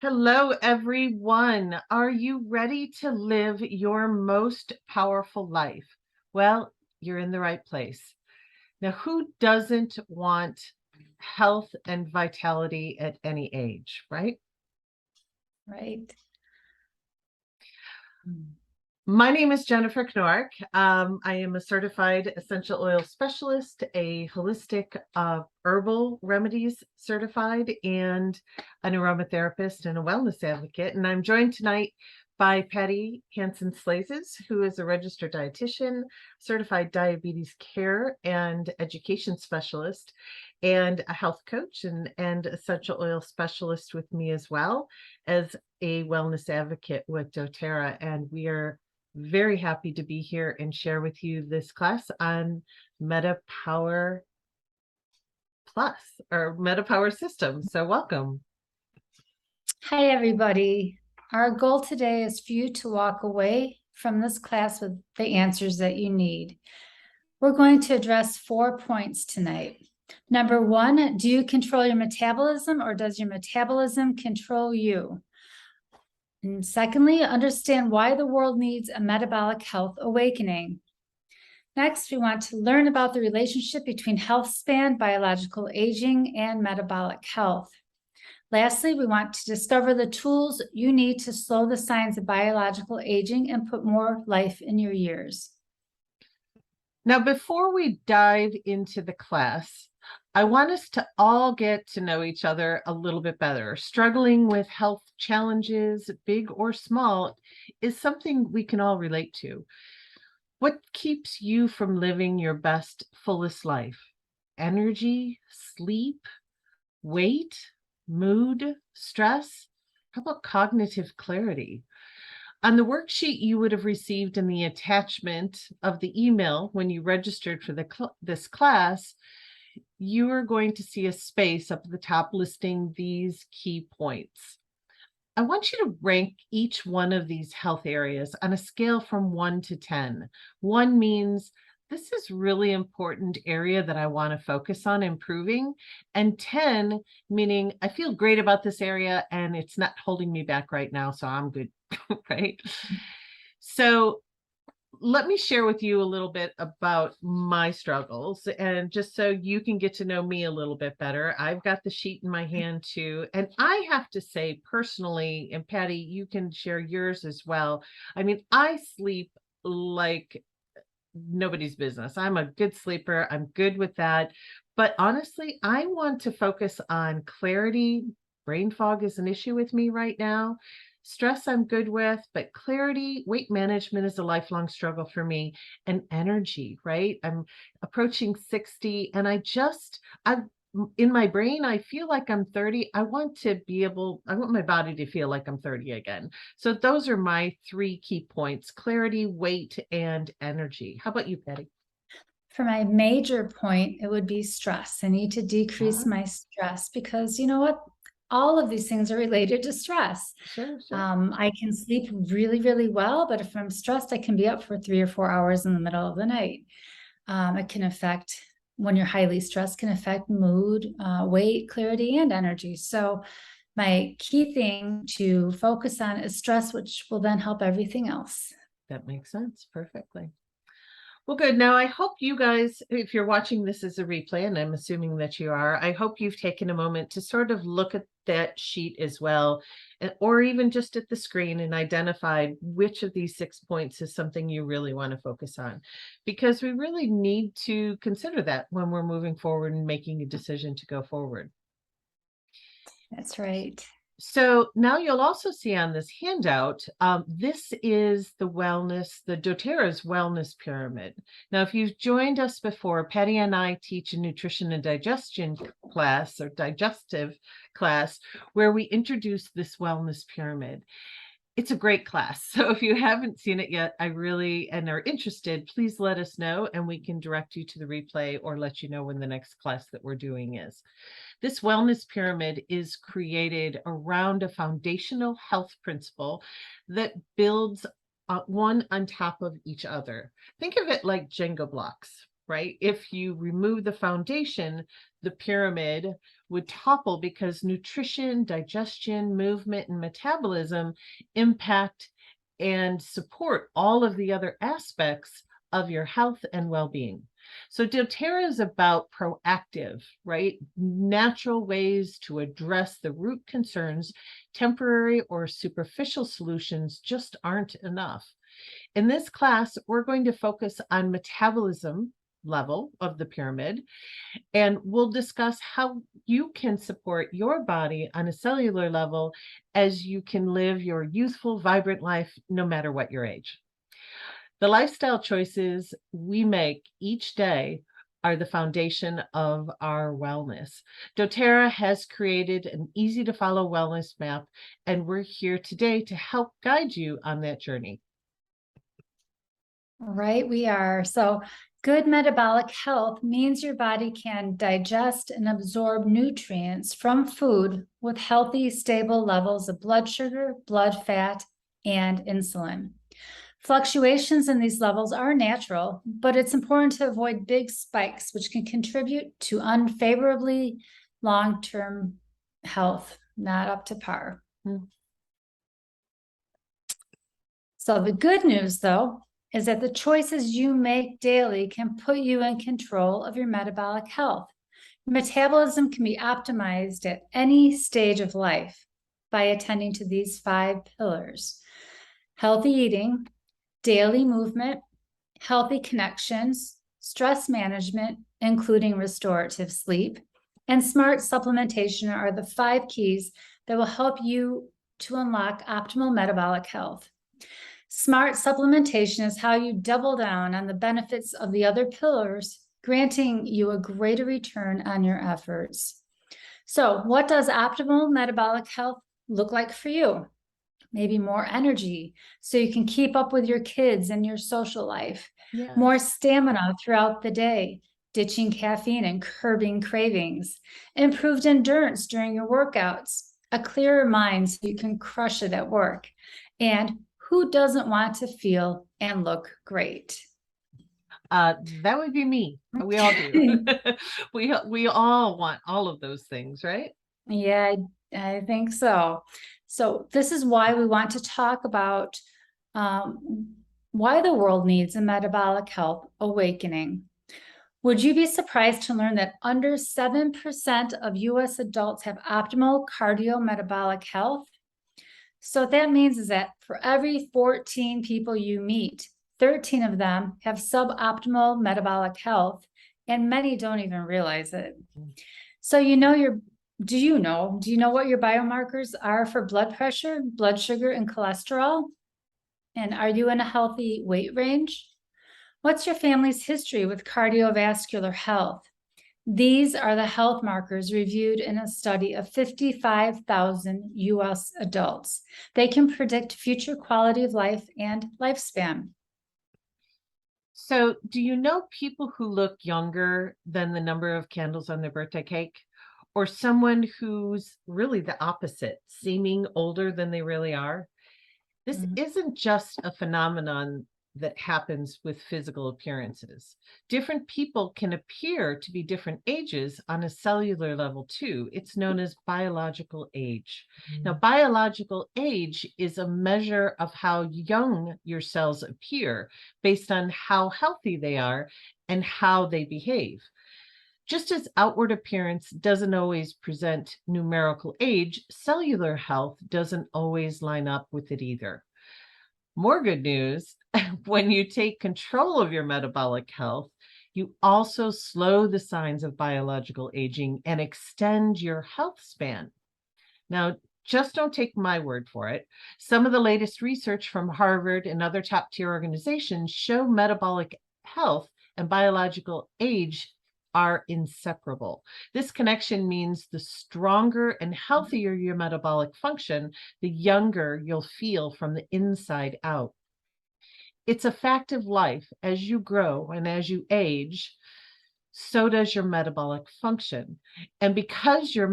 Hello, everyone. Are you ready to live your most powerful life? Well, you're in the right place. Now, who doesn't want health and vitality at any age, right? Right. My name is Jennifer Knourek. I am a certified essential oil specialist, a holistic herbal remedies certified, and an aromatherapist and a wellness advocate. And I'm joined tonight by Patty Hansen-Slazes, who is a registered dietitian, certified diabetes care and education specialist, and a health coach and essential oil specialist with me as well as a wellness advocate with doTERRA. And we are very happy to be here and share with you this class on MetaPWR Plus or MetaPWR System. So welcome. Hi, everybody. Our goal today is for you to walk away from this class with the answers that you need. We're going to address 4 points tonight. Number 1, do you control your metabolism or does your metabolism control you? And secondly, understand why the world needs a metabolic health awakening. Next, we want to learn about the relationship between health span, biological aging, and metabolic health. Lastly, we want to discover the tools you need to slow the signs of biological aging and put more life in your years. Now, before we dive into the class, I want us to all get to know each other a little bit better. Struggling with health challenges, big or small, is something we can all relate to. What keeps you from living your best, fullest life? Energy, sleep, weight, mood, stress? How about cognitive clarity? On the worksheet you would have received in the attachment of the email when you registered for this class, you are going to see a space up at the top listing these key points. I want you to rank each one of these health areas on a scale from 1 to 10. 1 means this is really important area that I want to focus on improving. And 10 meaning I feel great about this area and it's not holding me back right now, so I'm good, right? So let me share with you a little bit about my struggles, and just so you can get to know me a little bit better. I've got the sheet in my hand too, and I have to say personally, and Patty, you can share yours as well. I mean, I sleep like nobody's business. I'm a good sleeper. I'm good with that. But honestly, I want to focus on clarity. Brain fog is an issue with me right now. Stress I'm good with, but clarity, weight management is a lifelong struggle for me, and energy, right? I'm approaching 60 and in my brain, I feel like I'm 30. I want my body to feel like I'm 30 again. So those are my 3 key points: clarity, weight, and energy. How about you, Patty? For my major point, it would be stress. I need to decrease my stress because you know what? All of these things are related to stress. Sure. I can sleep really, really well, but if I'm stressed, I can be up for 3 or 4 hours in the middle of the night. It can affect, when you're highly stressed, can affect mood, weight, clarity, and energy. So my key thing to focus on is stress, which will then help everything else. That makes sense perfectly. Well, good. Now, I hope you guys, if you're watching this as a replay, and I'm assuming that you are, I hope you've taken a moment to sort of look at that sheet as well, or even just at the screen, and identified which of these 6 points is something you really want to focus on, because we really need to consider that when we're moving forward and making a decision to go forward. That's right. So now you'll also see on this handout, this is the doTERRA's wellness pyramid. Now, if you've joined us before, Patty and I teach a nutrition and digestion class, or digestive class, where we introduce this wellness pyramid. It's a great class. So if you haven't seen it yet, and are interested, please let us know and we can direct you to the replay or let you know when the next class that we're doing is. This wellness pyramid is created around a foundational health principle that builds one on top of each other. Think of it like Jenga blocks, right? If you remove the foundation, the pyramid would topple because nutrition, digestion, movement, and metabolism impact and support all of the other aspects of your health and well-being. So doTERRA is about proactive, right? Natural ways to address the root concerns. Temporary or superficial solutions just aren't enough. In this class, we're going to focus on metabolism level of the pyramid, and we'll discuss how you can support your body on a cellular level as you can live your youthful, vibrant life no matter what your age. The lifestyle choices we make each day are the foundation of our wellness. doTERRA has created an easy to follow wellness map, and we're here today to help guide you on that journey. Right, we are. So good metabolic health means your body can digest and absorb nutrients from food with healthy, stable levels of blood sugar, blood fat, and insulin. Fluctuations in these levels are natural, but it's important to avoid big spikes, which can contribute to unfavorably long-term health, not up to par. So the good news, though, is that the choices you make daily can put you in control of your metabolic health. Metabolism can be optimized at any stage of life by attending to these 5 pillars: healthy eating, daily movement, healthy connections, stress management, including restorative sleep, and smart supplementation are the 5 keys that will help you to unlock optimal metabolic health. Smart supplementation is how you double down on the benefits of the other pillars, granting you a greater return on your efforts. So, what does optimal metabolic health look like for you? Maybe more energy so you can keep up with your kids and your social life. Yes. More stamina throughout the day, ditching caffeine and curbing cravings. Improved endurance during your workouts. A clearer mind so you can crush it at work. And who doesn't want to feel and look great? That would be me. We all do. we all want all of those things, right? Yeah, I think so. So this is why we want to talk about why the world needs a metabolic health awakening. Would you be surprised to learn that under 7% of US adults have optimal cardiometabolic health? So what that means is that for every 14 people you meet, 13 of them have suboptimal metabolic health, and many don't even realize it. So do you know what your biomarkers are for blood pressure, blood sugar, and cholesterol? And are you in a healthy weight range? What's your family's history with cardiovascular health? These are the health markers reviewed in a study of 55,000 US adults. They can predict future quality of life and lifespan. So, do you know people who look younger than the number of candles on their birthday cake? Or someone who's really the opposite, seeming older than they really are? This isn't just a phenomenon that happens with physical appearances. Different people can appear to be different ages on a cellular level too. It's known as biological age. Now, biological age is a measure of how young your cells appear based on how healthy they are and how they behave. Just as outward appearance doesn't always present numerical age, cellular health doesn't always line up with it either. More good news, when you take control of your metabolic health, you also slow the signs of biological aging and extend your health span. Now, just don't take my word for it. Some of the latest research from Harvard and other top-tier organizations show metabolic health and biological age are inseparable. This connection means the stronger and healthier your metabolic function, the younger you'll feel from the inside out. It's a fact of life. As you grow and as you age, so does your metabolic function. And because your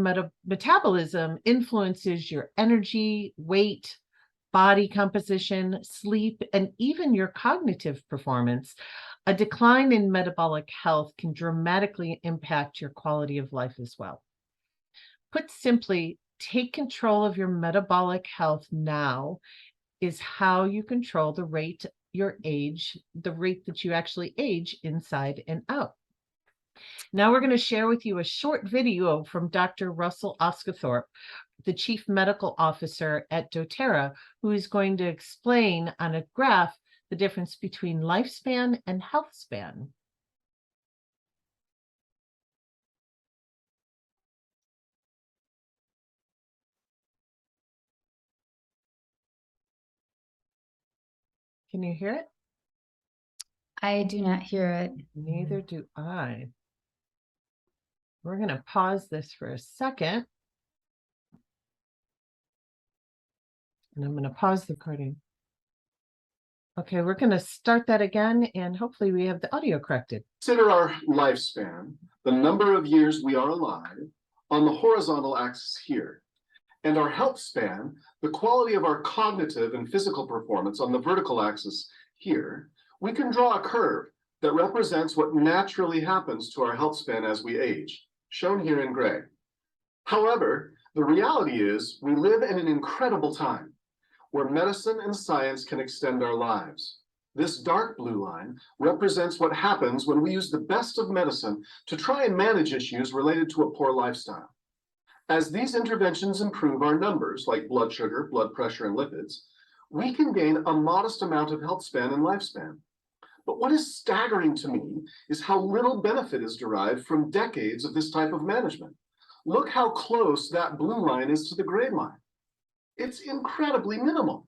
metabolism influences your energy, weight, body composition, sleep, and even your cognitive performance, A decline in metabolic health can dramatically impact your quality of life as well. Put simply, take control of your metabolic health now is how you control the rate the rate that you actually age inside and out. Now we're going to share with you a short video from Dr. Russell Osgathorpe, the Chief Medical Officer at doTERRA, who is going to explain on a graph the difference between lifespan and health span. Can you hear it? I do not hear it. Neither do I. We're going to pause this for a second. And I'm going to pause the recording. Okay, we're going to start that again, and hopefully we have the audio corrected. Consider our lifespan, the number of years we are alive, on the horizontal axis here, and our health span, the quality of our cognitive and physical performance on the vertical axis here. We can draw a curve that represents what naturally happens to our health span as we age, shown here in gray. However, the reality is we live in an incredible time where medicine and science can extend our lives. This dark blue line represents what happens when we use the best of medicine to try and manage issues related to a poor lifestyle. As these interventions improve our numbers, like blood sugar, blood pressure, and lipids, we can gain a modest amount of health span and lifespan. But what is staggering to me is how little benefit is derived from decades of this type of management. Look how close that blue line is to the gray line. It's incredibly minimal.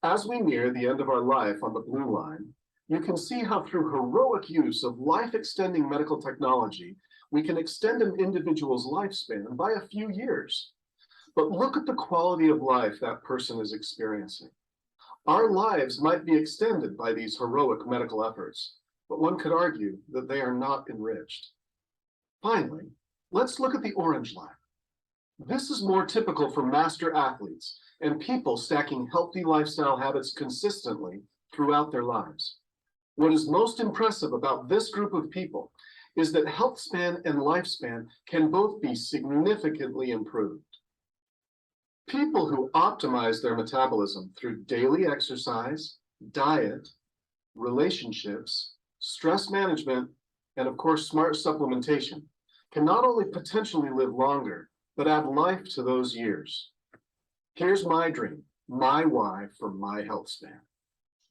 As we near the end of our life on the blue line, you can see how through heroic use of life-extending medical technology, we can extend an individual's lifespan by a few years. But look at the quality of life that person is experiencing. Our lives might be extended by these heroic medical efforts, but one could argue that they are not enriched. Finally, let's look at the orange line. This is more typical for master athletes and people stacking healthy lifestyle habits consistently throughout their lives. What is most impressive about this group of people is that health span and lifespan can both be significantly improved. People who optimize their metabolism through daily exercise, diet, relationships, stress management, and of course, smart supplementation can not only potentially live longer, but add life to those years. Here's my dream, my why for my health span.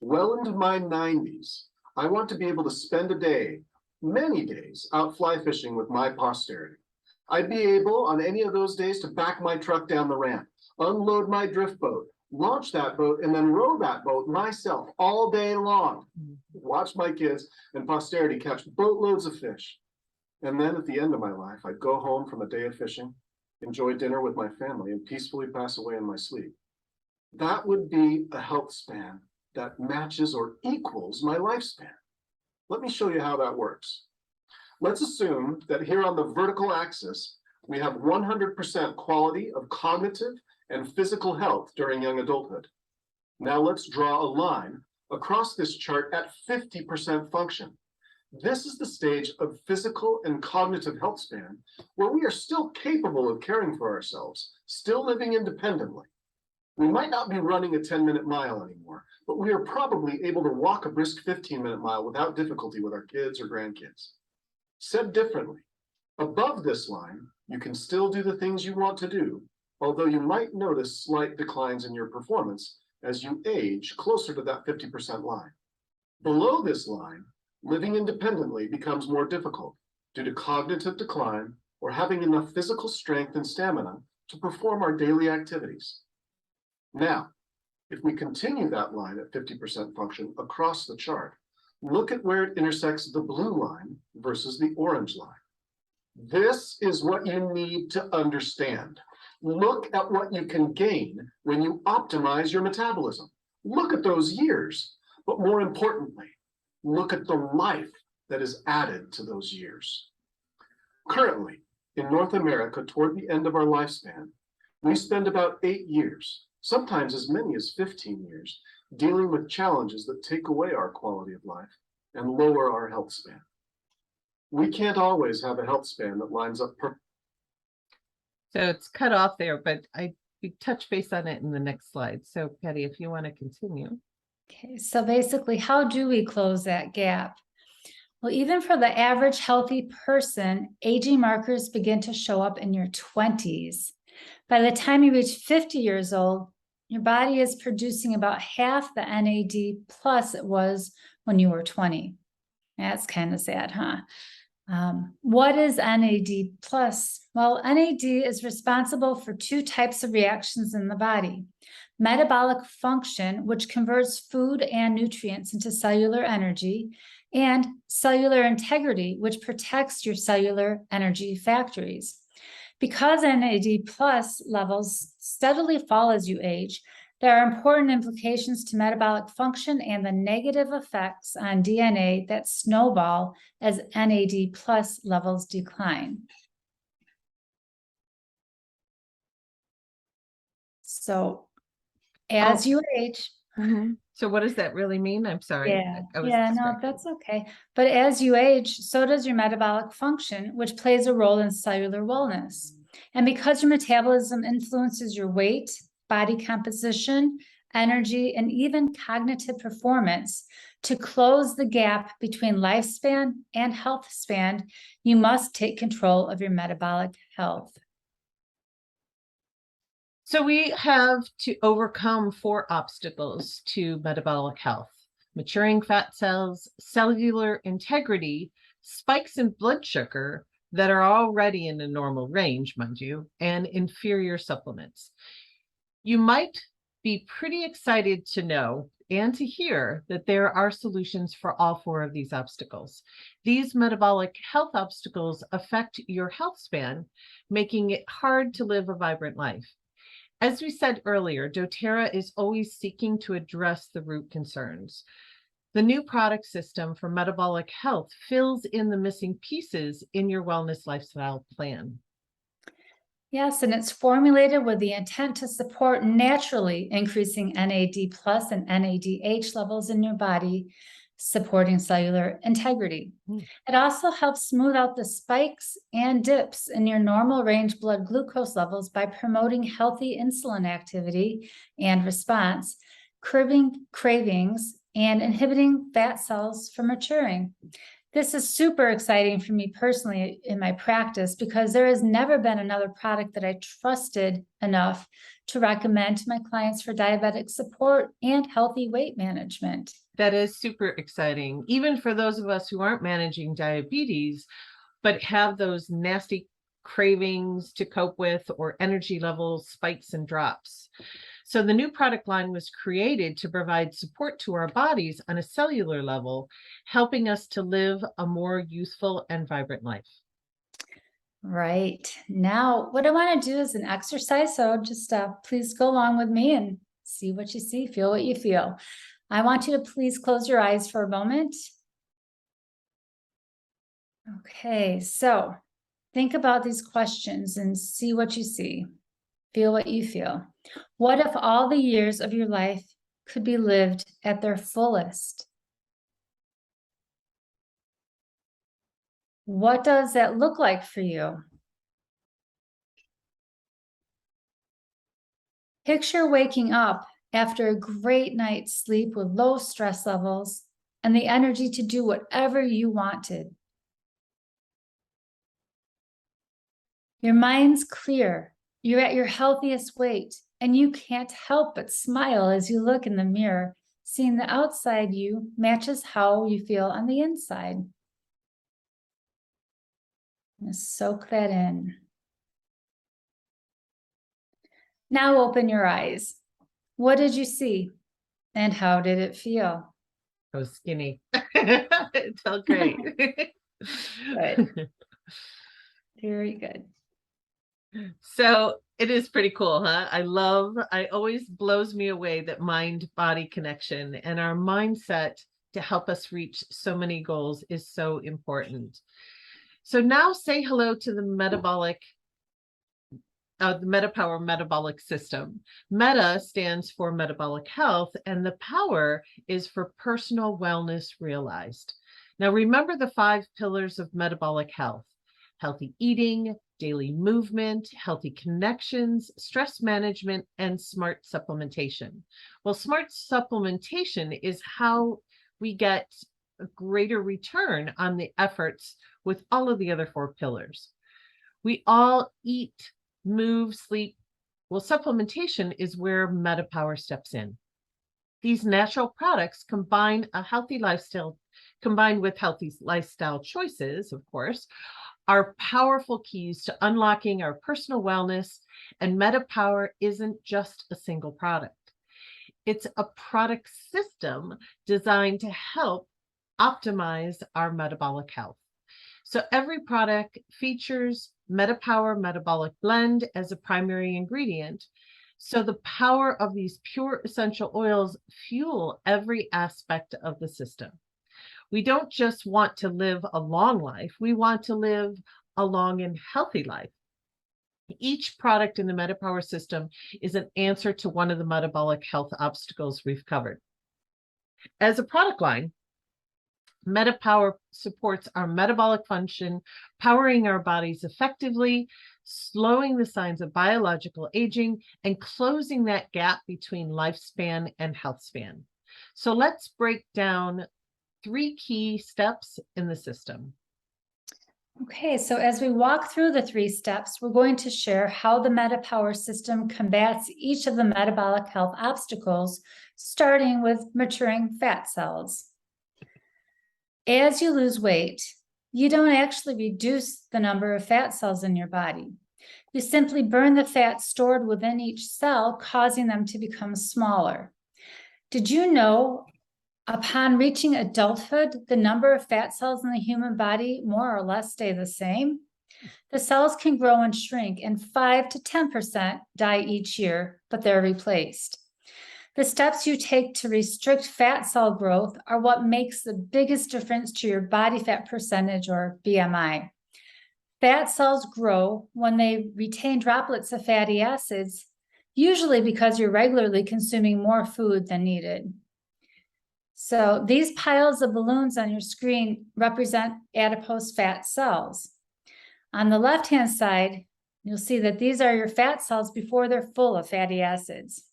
Well into my 90s, I want to be able to spend a day, many days, out fly fishing with my posterity. I'd be able on any of those days to back my truck down the ramp, unload my drift boat, launch that boat, and then row that boat myself all day long. Watch my kids and posterity catch boatloads of fish. And then at the end of my life, I'd go home from a day of fishing, enjoy dinner with my family, and peacefully pass away in my sleep. That would be a health span that matches or equals my lifespan. Let me show you how that works. Let's assume that here on the vertical axis, we have 100% quality of cognitive and physical health during young adulthood. Now let's draw a line across this chart at 50% function. This is the stage of physical and cognitive health span where we are still capable of caring for ourselves, still living independently. We might not be running a 10-minute mile anymore, but we are probably able to walk a brisk 15-minute mile without difficulty with our kids or grandkids. Said differently, above this line, you can still do the things you want to do, although you might notice slight declines in your performance as you age closer to that 50% line. Below this line, living independently becomes more difficult due to cognitive decline or having enough physical strength and stamina to perform our daily activities. Now, if we continue that line at 50% function across the chart, look at where it intersects the blue line versus the orange line. This is what you need to understand. Look at what you can gain when you optimize your metabolism. Look at those years, but more importantly, look at the life that is added to those years. Currently, in North America, toward the end of our lifespan, we spend about 8 years, sometimes as many as 15 years, dealing with challenges that take away our quality of life and lower our health span. We can't always have a health span that lines up perfectly. So it's cut off there, but we touch base on it in the next slide. So Patty, if you want to continue. Okay, so basically, how do we close that gap? Well, even for the average healthy person, aging markers begin to show up in your 20s. By the time you reach 50 years old, your body is producing about half the NAD plus it was when you were 20. That's kind of sad, huh? What is NAD plus? Well, NAD is responsible for two types of reactions in the body. Metabolic function, which converts food and nutrients into cellular energy, and cellular integrity, which protects your cellular energy factories. Because NAD plus levels steadily fall as you age, there are important implications to metabolic function and the negative effects on DNA that snowball as NAD plus levels decline. So as you age, So what does that really mean? I'm sorry. No, that's okay. But as you age, so does your metabolic function, which plays a role in cellular wellness. And because your metabolism influences your weight, body composition, energy, and even cognitive performance, to close the gap between lifespan and health span, you must take control of your metabolic health. So we have to overcome 4 obstacles to metabolic health: maturing fat cells, cellular integrity, spikes in blood sugar that are already in a normal range, mind you, and inferior supplements. You might be pretty excited to know and to hear that there are solutions for all 4 of these obstacles. These metabolic health obstacles affect your health span, making it hard to live a vibrant life. As we said earlier, doTERRA is always seeking to address the root concerns. The new product system for metabolic health fills in the missing pieces in your wellness lifestyle plan. Yes, and it's formulated with the intent to support naturally increasing NAD plus and NADH levels in your body, supporting cellular integrity. It also helps smooth out the spikes and dips in your normal range blood glucose levels by promoting healthy insulin activity and response, curbing cravings, and inhibiting fat cells from maturing. This is super exciting for me personally in my practice because there has never been another product that I trusted enough to recommend to my clients for diabetic support and healthy weight management. That is super exciting, even for those of us who aren't managing diabetes, but have those nasty cravings to cope with or energy level spikes and drops. So the new product line was created to provide support to our bodies on a cellular level, helping us to live a more youthful and vibrant life. Right. Now, what I want to do is an exercise. So just please go along with me and see what you see, feel what you feel. I want you to please close your eyes for a moment. Okay, so think about these questions and see what you see. Feel what you feel. What if all the years of your life could be lived at their fullest? What does that look like for you? Picture waking up after a great night's sleep with low stress levels and the energy to do whatever you wanted. Your mind's clear. You're at your healthiest weight, and you can't help but smile as you look in the mirror, seeing the outside you matches how you feel on the inside. I'm going to soak that in. Now open your eyes. What did you see, and how did it feel? I was skinny. It felt great. Good. Very good. So it is pretty cool, huh? I always blows me away that mind-body connection and our mindset to help us reach so many goals is so important. So now say hello to the MetaPWR metabolic system. Meta stands for metabolic health, and the power is for personal wellness realized. Now, remember the 5 pillars of metabolic health: healthy eating, daily movement, healthy connections, stress management, and smart supplementation. Well, smart supplementation is how we get a greater return on the efforts with all of the other 4 pillars. We all eat, move, sleep. Well, supplementation is where MetaPWR steps in. These natural products combined with healthy lifestyle choices, of course, are powerful keys to unlocking our personal wellness. And MetaPWR isn't just a single product. It's a product system designed to help optimize our metabolic health. So every product features MetaPWR Metabolic Blend as a primary ingredient. So the power of these pure essential oils fuel every aspect of the system. We don't just want to live a long life, we want to live a long and healthy life. Each product in the MetaPWR system is an answer to one of the metabolic health obstacles we've covered. As a product line, MetaPWR supports our metabolic function, powering our bodies effectively, slowing the signs of biological aging, and closing that gap between lifespan and health span. So let's break down 3 key steps in the system. Okay, so as we walk through the 3 steps, we're going to share how the MetaPWR system combats each of the metabolic health obstacles, starting with maturing fat cells. As you lose weight, you don't actually reduce the number of fat cells in your body. You simply burn the fat stored within each cell, causing them to become smaller. Did you know upon reaching adulthood, the number of fat cells in the human body more or less stay the same? The cells can grow and shrink, and 5 to 10% die each year, but they're replaced. The steps you take to restrict fat cell growth are what makes the biggest difference to your body fat percentage, or BMI. Fat cells grow when they retain droplets of fatty acids, usually because you're regularly consuming more food than needed. So these piles of balloons on your screen represent adipose fat cells. On the left-hand side, you'll see that these are your fat cells before they're full of fatty acids.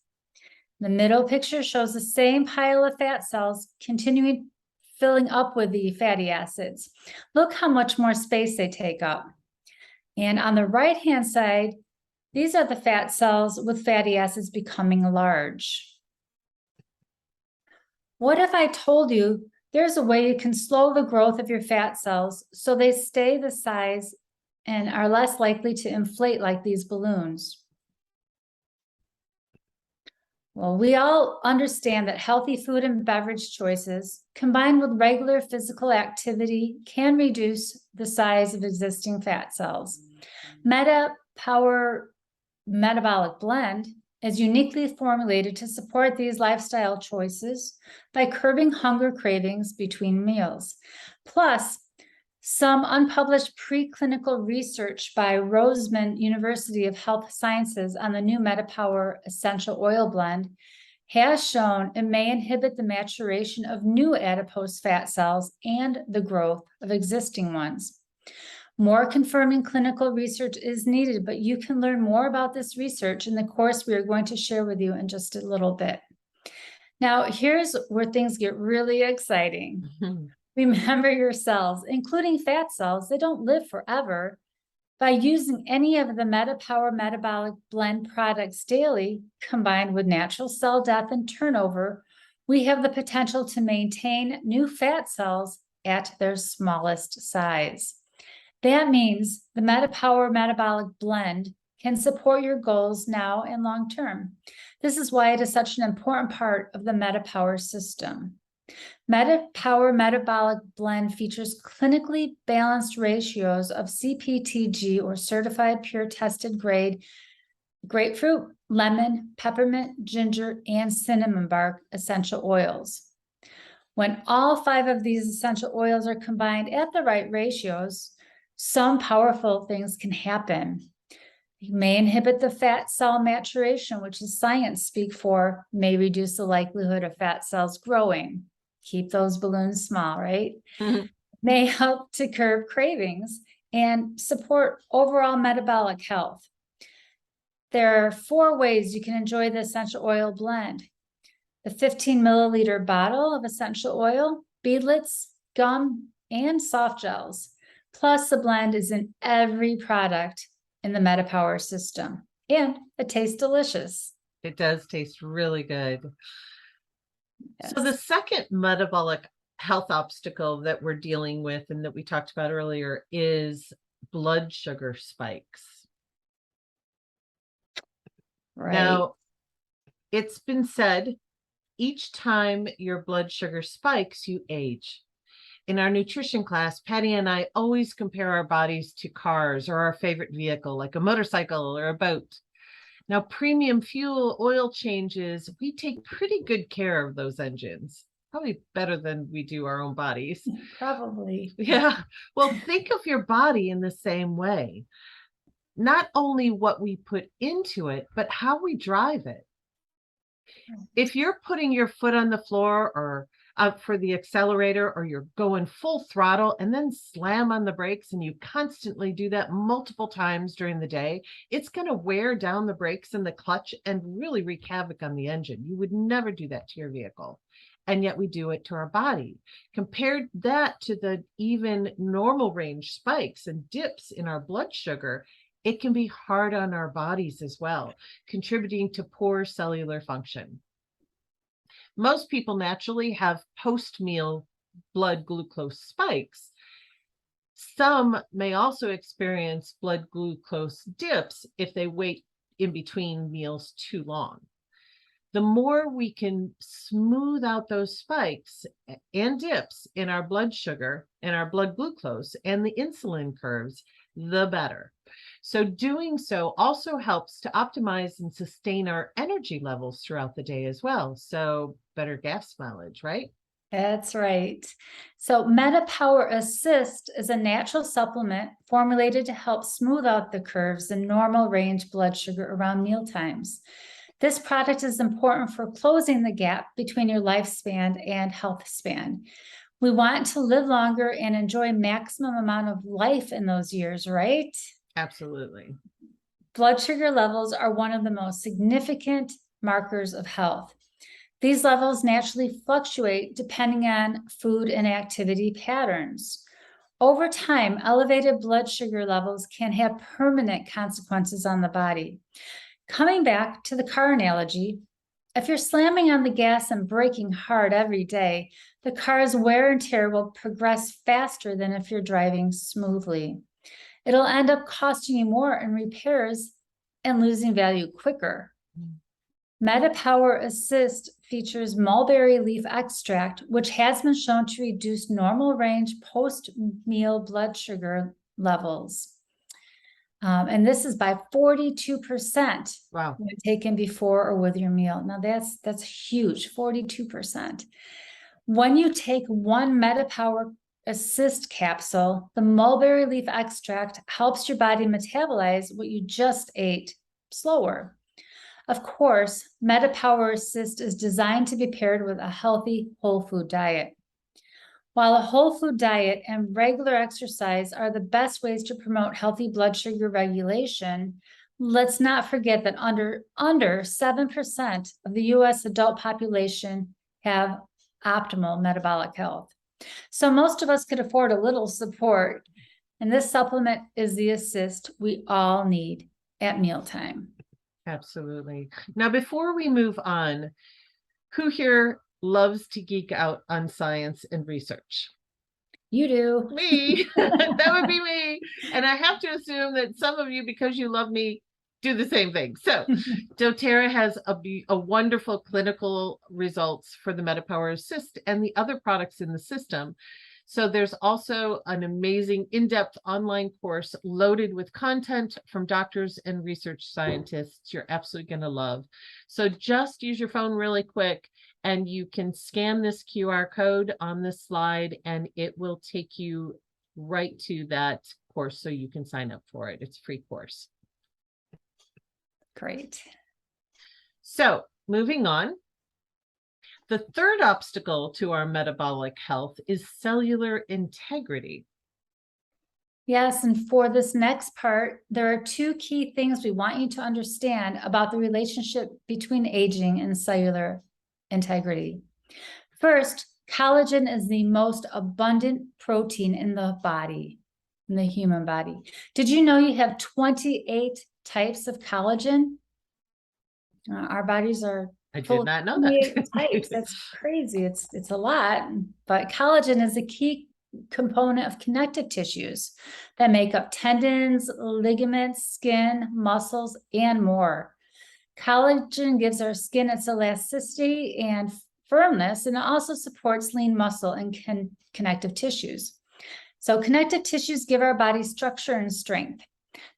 The middle picture shows the same pile of fat cells continuing filling up with the fatty acids. Look how much more space they take up. And on the right-hand side, these are the fat cells with fatty acids becoming large. What if I told you there's a way you can slow the growth of your fat cells so they stay the size and are less likely to inflate like these balloons? Well, we all understand that healthy food and beverage choices combined with regular physical activity can reduce the size of existing fat cells. MetaPWR Metabolic Blend is uniquely formulated to support these lifestyle choices by curbing hunger cravings between meals. Plus, some unpublished preclinical research by Roseman University of Health Sciences on the new MetaPWR Essential Oil Blend has shown it may inhibit the maturation of new adipose fat cells and the growth of existing ones. More confirming clinical research is needed, but you can learn more about this research in the course we are going to share with you in just a little bit. Now, here's where things get really exciting. Remember your cells, including fat cells, they don't live forever. By using any of the MetaPWR Metabolic Blend products daily, combined with natural cell death and turnover, we have the potential to maintain new fat cells at their smallest size. That means the MetaPWR Metabolic Blend can support your goals now and long term. This is why it is such an important part of the MetaPWR system. MetaPWR Metabolic Blend features clinically balanced ratios of CPTG, or certified pure tested grade, grapefruit, lemon, peppermint, ginger, and cinnamon bark essential oils. When all 5 of these essential oils are combined at the right ratios, some powerful things can happen. You may inhibit the fat cell maturation, which is science speak for may reduce the likelihood of fat cells growing. keep those balloons small, right? Mhm. May help to curb cravings and support overall metabolic health. There are 4 ways you can enjoy the essential oil blend. The 15 milliliter bottle of essential oil, beadlets, gum, and soft gels. Plus, the blend is in every product in the MetaPWR system, and it tastes delicious. It does taste really good. Yes. So the second metabolic health obstacle that we're dealing with and that we talked about earlier is blood sugar spikes. Right. Now, it's been said each time your blood sugar spikes, you age. In our nutrition class, Patty and I always compare our bodies to cars or our favorite vehicle, like a motorcycle or a boat. Now, premium fuel oil changes, we take pretty good care of those engines, probably better than we do our own bodies. Probably. Yeah. Well, think of your body in the same way. Not only what we put into it, but how we drive it. If you're putting your foot on the floor or up for the accelerator, or you're going full throttle and then slam on the brakes, and you constantly do that multiple times during the day, it's going to wear down the brakes and the clutch and really wreak havoc on the engine. You would never do that to your vehicle. And yet we do it to our body. Compared that to the even normal range spikes and dips in our blood sugar, it can be hard on our bodies as well, contributing to poor cellular function. Most people naturally have post-meal blood glucose spikes. Some may also experience blood glucose dips if they wait in between meals too long. The more we can smooth out those spikes and dips in our blood sugar and our blood glucose and the insulin curves, the better. So doing so also helps to optimize and sustain our energy levels throughout the day as well. So better gas mileage, right? That's right. So MetaPWR Assist is a natural supplement formulated to help smooth out the curves in normal range blood sugar around meal times. This product is important for closing the gap between your lifespan and health span. We want to live longer and enjoy maximum amount of life in those years, right? Absolutely. Blood sugar levels are one of the most significant markers of health. These levels naturally fluctuate depending on food and activity patterns. Over time, elevated blood sugar levels can have permanent consequences on the body. Coming back to the car analogy, if you're slamming on the gas and braking hard every day, the car's wear and tear will progress faster than if you're driving smoothly. It'll end up costing you more in repairs and losing value quicker. MetaPWR Assist features mulberry leaf extract, which has been shown to reduce normal range post-meal blood sugar levels. And this is by 42%. Wow. When taken before or with your meal. Now that's huge, 42%. When you take one MetaPWR Assist capsule, the mulberry leaf extract helps your body metabolize what you just ate slower. Of course, MetaPWR Assist is designed to be paired with a healthy whole food diet. While a whole food diet and regular exercise are the best ways to promote healthy blood sugar regulation, let's not forget that under 7% of the US adult population have optimal metabolic health. So most of us could afford a little support, and this supplement is the assist we all need at mealtime. Absolutely. Now, before we move on, who here loves to geek out on science and research? You do. Me. That would be me. And I have to assume that some of you, because you love me, do the same thing. So doTERRA has a wonderful clinical results for the MetaPWR Assist and the other products in the system. So there's also an amazing in-depth online course loaded with content from doctors and research scientists you're absolutely going to love. So just use your phone really quick and you can scan this QR code on this slide and it will take you right to that course so you can sign up for it. It's a free course. Great. So moving on. The third obstacle to our metabolic health is cellular integrity. Yes, and for this next part, there are two key things we want you to understand about the relationship between aging and cellular integrity. First, collagen is the most abundant protein in the body, in the human body. Did you know you have 28 types of collagen? Our bodies are I full did of not know 28 that. types. That's crazy. It's a lot, but collagen is a key component of connective tissues that make up tendons, ligaments, skin, muscles, and more. Collagen gives our skin its elasticity and firmness, and it also supports lean muscle and connective tissues. So connective tissues give our body structure and strength.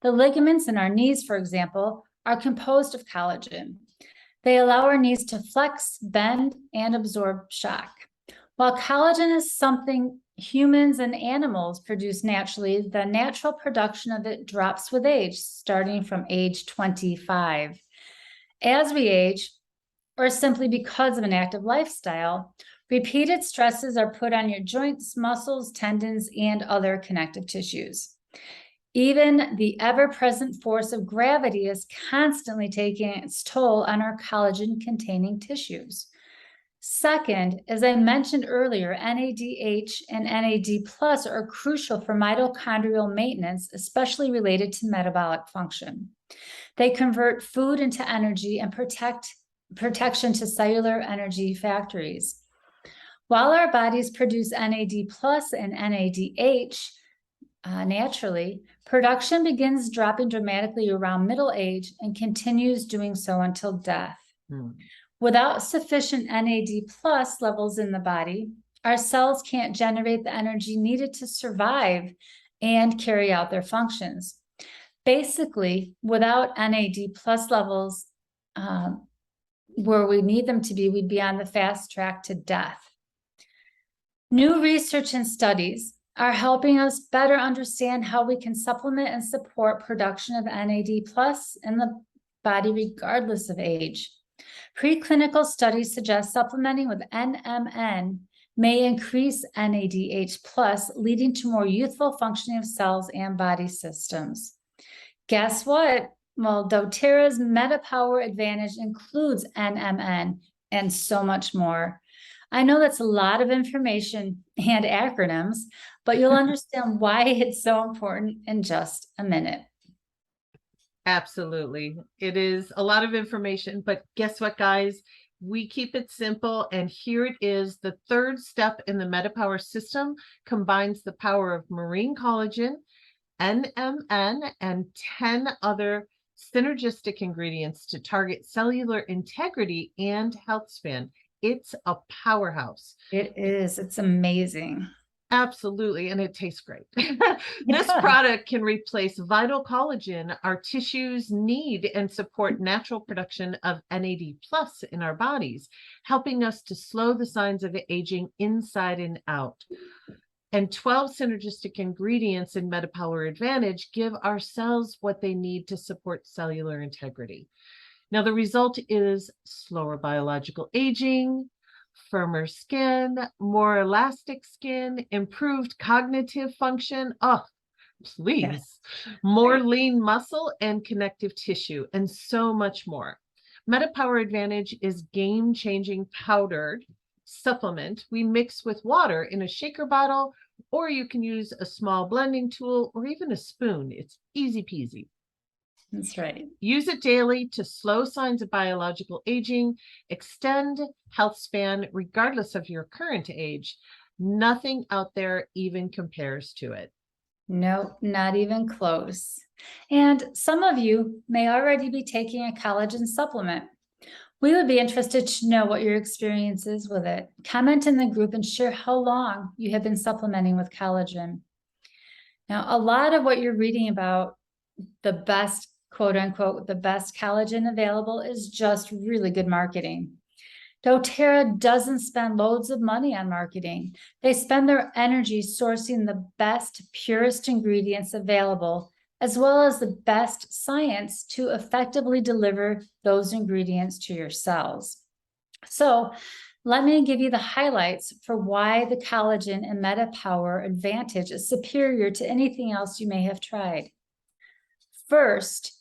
The ligaments in our knees, for example, are composed of collagen. They allow our knees to flex, bend, and absorb shock. While collagen is something humans and animals produce naturally, the natural production of it drops with age, starting from age 25. As we age, or simply because of an active lifestyle, repeated stresses are put on your joints, muscles, tendons, and other connective tissues. Even the ever-present force of gravity is constantly taking its toll on our collagen-containing tissues. Second, as I mentioned earlier, NADH and NAD+ are crucial for mitochondrial maintenance, especially related to metabolic function. They convert food into energy and protection to cellular energy factories. While our bodies produce NAD+ and NADH naturally, production begins dropping dramatically around middle age and continues doing so until death. Without sufficient NAD+ levels in the body, our cells can't generate the energy needed to survive and carry out their functions. Basically, without NAD+ levels where we need them to be, we'd be on the fast track to death. New research and studies are helping us better understand how we can supplement and support production of NAD+ in the body regardless of age. Preclinical studies suggest supplementing with NMN may increase NADH+, leading to more youthful functioning of cells and body systems. Guess what? Well, doTERRA's MetaPWR Advantage includes NMN and so much more. I know that's a lot of information and acronyms, but you'll understand why it's so important in just a minute. Absolutely. It is a lot of information, but guess what, guys? We keep it simple, and here it is. The third step in the MetaPWR system combines the power of marine collagen, NMN, and 10 other synergistic ingredients to target cellular integrity and health span. It's a powerhouse. It is. It's amazing. Absolutely, and it tastes great. This product can replace vital collagen our tissues need and support natural production of NAD+ in our bodies, helping us to slow the signs of aging inside and out. And 12 synergistic ingredients in MetaPWR Advantage give our cells what they need to support cellular integrity. Now, the result is slower biological aging, firmer skin, more elastic skin, improved cognitive function. Oh, please. Yes. More lean muscle and connective tissue, and so much more. MetaPWR Advantage is game-changing powdered supplement we mix with water in a shaker bottle, or you can use a small blending tool or even a spoon. It's easy peasy. That's right. Use it daily to slow signs of biological aging, extend health span regardless of your current age. Nothing out there even compares to it. No, not even close. And some of you may already be taking a collagen supplement. We would be interested to know what your experience is with it. Comment in the group and share how long you have been supplementing with collagen. Now, a lot of what you're reading about, the best, quote unquote, the best collagen available, is just really good marketing. doTERRA doesn't spend loads of money on marketing. They spend their energy sourcing the best, purest ingredients available, as well as the best science to effectively deliver those ingredients to your cells. So Let me give you the highlights for why the collagen and MetaPWR Advantage is superior to anything else you may have tried. First,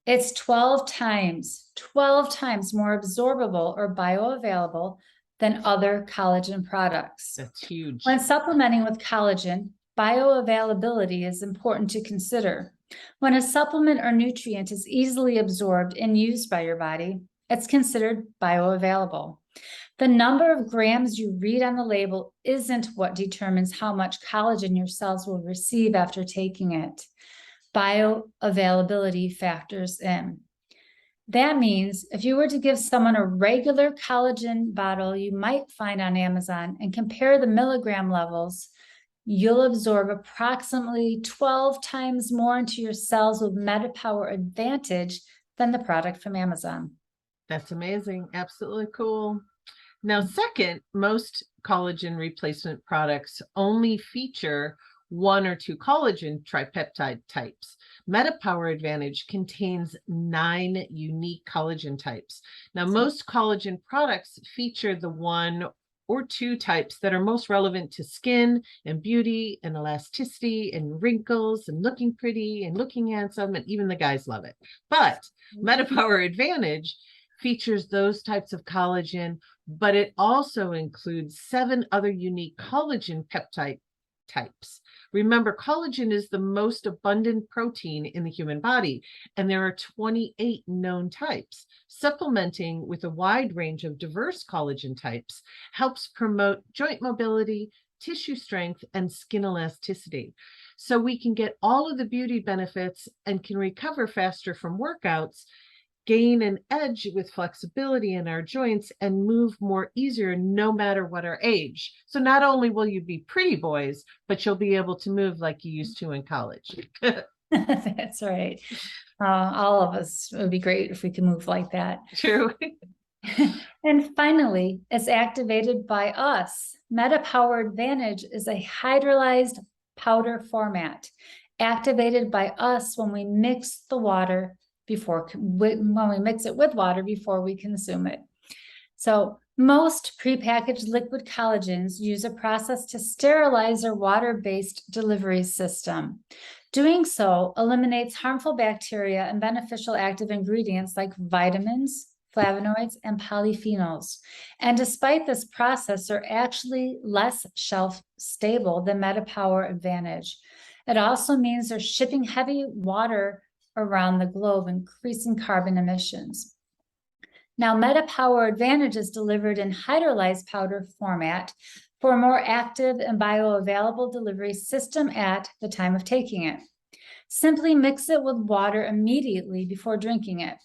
it's 12 times more absorbable or bioavailable than other collagen products. That's huge. When supplementing with collagen, bioavailability is important to consider. When a supplement or nutrient is easily absorbed and used by your body, it's considered bioavailable. The number of grams you read on the label isn't what determines how much collagen your cells will receive after taking it. Bioavailability factors in. That means if you were to give someone a regular collagen bottle you might find on Amazon and compare the milligram levels, you'll absorb approximately 12 times more into your cells with MetaPWR Advantage than the product from Amazon. That's amazing. Absolutely cool. Now, second, most collagen replacement products only feature 1 or 2 collagen tripeptide types. MetaPWR Advantage contains 9 unique collagen types. Now, most collagen products feature the 1 or 2 types that are most relevant to skin and beauty and elasticity and wrinkles and looking pretty and looking handsome, and even the guys love it. But MetaPWR Advantage features those types of collagen, but it also includes 7 other unique collagen peptide types. Remember, collagen is the most abundant protein in the human body, and there are 28 known types. Supplementing with a wide range of diverse collagen types helps promote joint mobility, tissue strength, and skin elasticity. So we can get all of the beauty benefits and can recover faster from workouts, gain an edge with flexibility in our joints, and move more easier no matter what our age. So not only will you be pretty boys, but you'll be able to move like you used to in college. That's right. All of us, it would be great if we could move like that. True. And finally, it's activated by us. MetaPWR Advantage is a hydrolyzed powder format activated by us when we mix the water when we mix it with water before we consume it. So most prepackaged liquid collagens use a process to sterilize their water-based delivery system. Doing so eliminates harmful bacteria and beneficial active ingredients like vitamins, flavonoids, and polyphenols. And despite this process, they're actually less shelf stable than MetaPWR Advantage. It also means they're shipping heavy water around the globe, increasing carbon emissions. Now, MetaPWR Advantage is delivered in hydrolyzed powder format for a more active and bioavailable delivery system at the time of taking it. Simply mix it with water immediately before drinking it.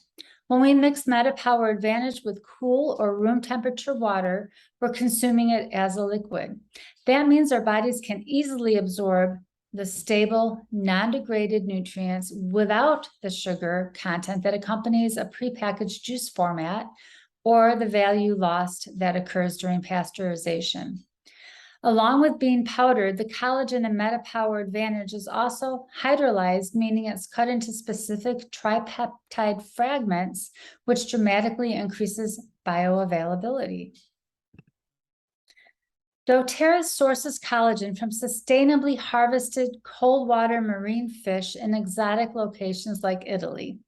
When we mix MetaPWR Advantage with cool or room temperature water, we're consuming it as a liquid. That means our bodies can easily absorb the stable, non-degraded nutrients without the sugar content that accompanies a prepackaged juice format or the value lost that occurs during pasteurization. Along with being powdered, the collagen in MetaPWR Advantage is also hydrolyzed, meaning it's cut into specific tripeptide fragments, which dramatically increases bioavailability. doTERRA sources collagen from sustainably harvested cold water marine fish in exotic locations like Italy.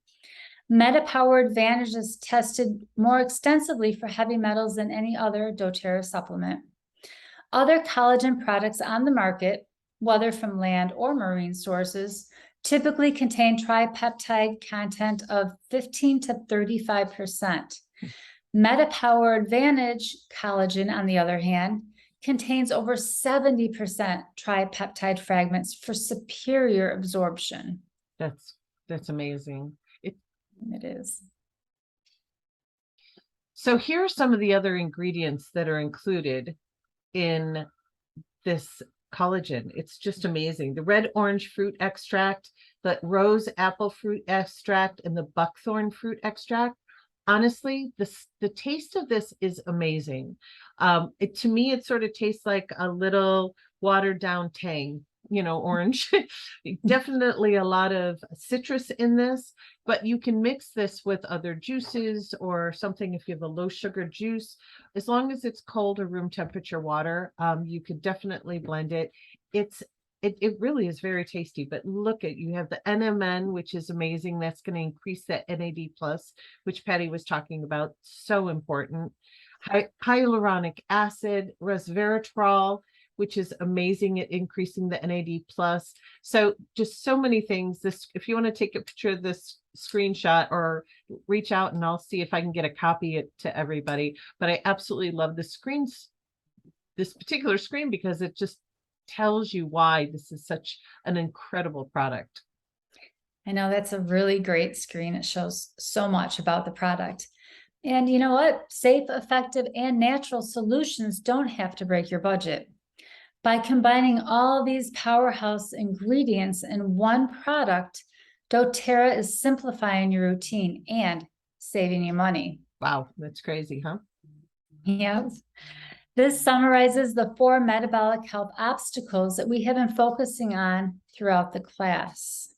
MetaPWR Advantage is tested more extensively for heavy metals than any other doTERRA supplement. Other collagen products on the market, whether from land or marine sources, typically contain tripeptide content of 15 to 35%. MetaPWR Advantage collagen, on the other hand, contains over 70% tripeptide fragments for superior absorption. That's amazing. It is. So here are some of the other ingredients that are included in this collagen. It's just amazing. The red orange fruit extract, the rose apple fruit extract, and the buckthorn fruit extract. Honestly, the taste of this is amazing. To me, it sort of tastes like a little watered down Tang. orange. Definitely a lot of citrus in this, but you can mix this with other juices or something if you have a low sugar juice. As long as it's cold or room temperature water, you could definitely blend it. It really is very tasty, but look at, you have the NMN, which is amazing. That's going to increase that NAD plus, which Patty was talking about. So important. Hyaluronic acid, resveratrol, which is amazing at increasing the NAD plus. So just so many things. This, if you want to take a picture of this screenshot or reach out and I'll see if I can get a copy it to everybody. But I absolutely love the screens, this particular screen, because it just tells you why this is such an incredible product. I know that's a really great screen. It shows so much about the product. And you know what? Safe, effective, and natural solutions don't have to break your budget. By combining all these powerhouse ingredients in one product, doTERRA is simplifying your routine and saving you money. Wow, that's crazy, huh? Yes. This summarizes the 4 metabolic health obstacles that we have been focusing on throughout the class.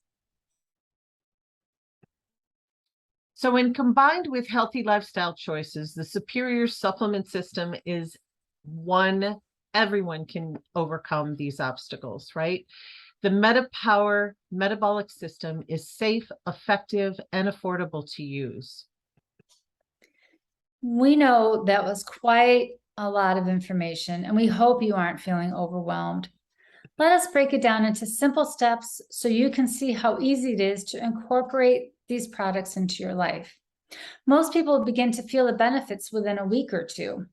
So when combined with healthy lifestyle choices, the superior supplement system is one everyone can overcome these obstacles, right? The MetaPWR metabolic system is safe, effective, and affordable to use. We know that was quite a lot of information, and we hope you aren't feeling overwhelmed. Let us break it down into simple steps so you can see how easy it is to incorporate these products into your life. Most people begin to feel the benefits within a week or 2.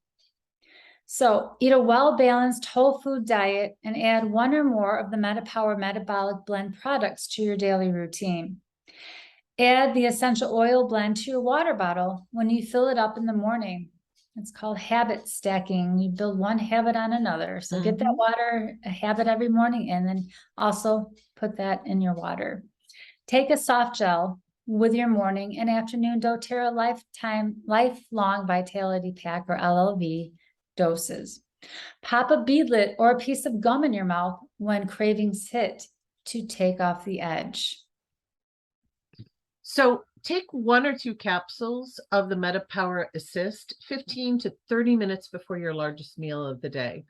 So eat a well-balanced whole food diet and add 1 or more of the MetaPWR Metabolic Blend products to your daily routine. Add the essential oil blend to your water bottle when you fill it up in the morning. It's called habit stacking. You build one habit on another. So get that water a habit every morning and then also put that in your water. Take a soft gel with your morning and afternoon doTERRA Lifelong Vitality Pack, or LLV, doses. Pop a beadlet or a piece of gum in your mouth when cravings hit to take off the edge. So take 1 or 2 capsules of the MetaPWR Assist 15 to 30 minutes before your largest meal of the day.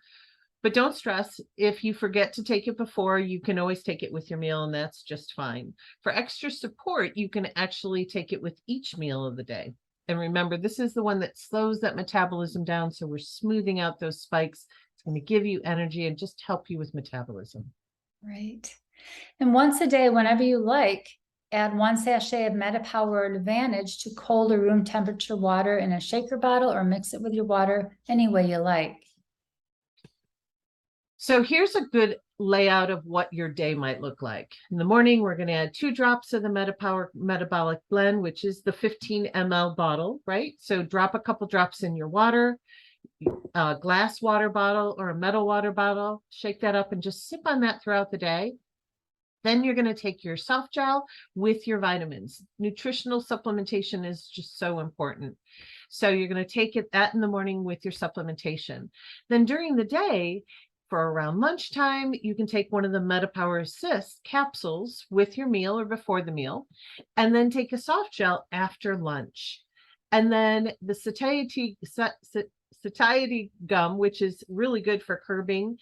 But don't stress. If you forget to take it before, you can always take it with your meal, and that's just fine. For extra support, you can actually take it with each meal of the day. And remember, this is the one that slows that metabolism down. So we're smoothing out those spikes. It's going to give you energy and just help you with metabolism. Right. And once a day, whenever you like, add 1 sachet of MetaPWR Advantage to cold or room temperature water in a shaker bottle, or mix it with your water any way you like. So here's a good layout of what your day might look like. In the morning, we're going to add 2 drops of the MetaPWR Metabolic Blend, which is the 15 ml bottle, right? So drop a couple drops in your water, a glass water bottle or a metal water bottle, shake that up and just sip on that throughout the day. Then you're going to take your soft gel with your vitamins. Nutritional supplementation is just so important. So you're going to take that in the morning with your supplementation. Then during the day, for around lunchtime, you can take one of the MetaPWR Assist capsules with your meal or before the meal, and then take a soft gel after lunch. And then the satiety gum, which is really good for curbing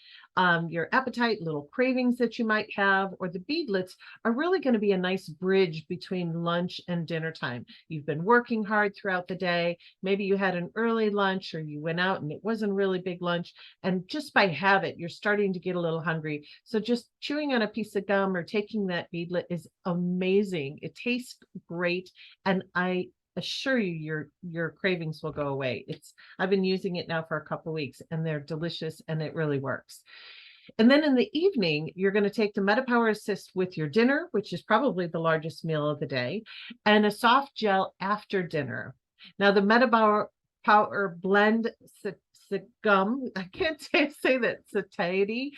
your appetite, little cravings that you might have, or the beadlets are really going to be a nice bridge between lunch and dinner time. You've been working hard throughout the day. Maybe you had an early lunch or you went out and it wasn't a really big lunch. And just by habit, you're starting to get a little hungry. So just chewing on a piece of gum or taking that beadlet is amazing. It tastes great. And I assure you your cravings will go away. I've been using it now for a couple of weeks and they're delicious and it really works. And then in the evening, you're going to take the MetaPWR Assist with your dinner, which is probably the largest meal of the day, and a soft gel after dinner. Now the MetaPWR Blend gum, I can't say that, satiety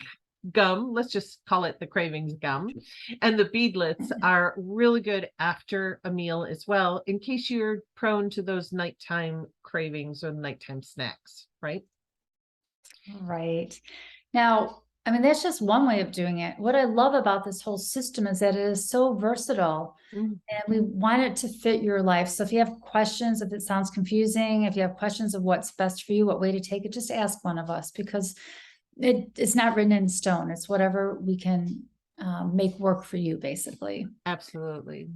gum, let's just call it the cravings gum, and the beadlets are really good after a meal as well, in case you're prone to those nighttime cravings or nighttime snacks, right? Right. Now, I mean, that's just one way of doing it. What I love about this whole system is that it is so versatile. Mm. And we want it to fit your life. So if you have questions, if it sounds confusing, if you have questions of what's best for you, what way to take it, just ask one of us, because it's not written in stone. It's whatever we can make work for you, basically. Absolutely.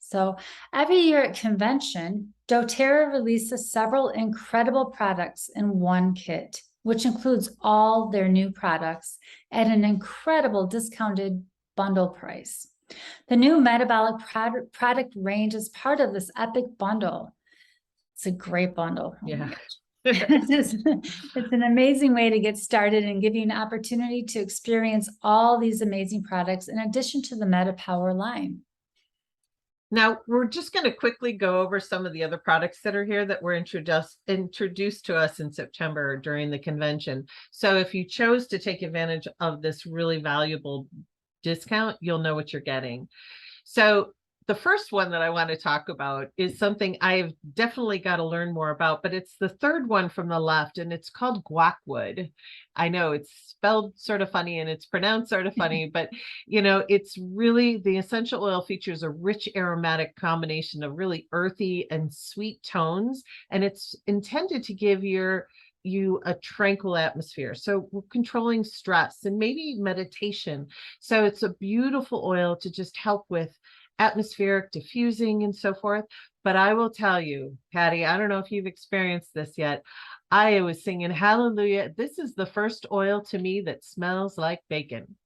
So every year at convention, doTERRA releases several incredible products in one kit, which includes all their new products at an incredible discounted bundle price. The new metabolic product range is part of this epic bundle. It's a great bundle. Oh Yeah. it's an amazing way to get started and give you an opportunity to experience all these amazing products in addition to the MetaPWR line. Now, we're just going to quickly go over some of the other products that are here that were introduced to us in September during the convention. So if you chose to take advantage of this really valuable discount, you'll know what you're getting. So the first one that I want to talk about is something I've definitely got to learn more about, but it's the third one from the left, and it's called guacwood. I know it's spelled sort of funny and it's pronounced sort of funny, but you know, it's really, the essential oil features a rich aromatic combination of really earthy and sweet tones, and it's intended to give you a tranquil atmosphere. So we're controlling stress and maybe meditation. So it's a beautiful oil to just help with atmospheric diffusing and so forth. But I will tell you, Patty, I don't know if you've experienced this yet. I was singing hallelujah. This is the first oil to me that smells like bacon.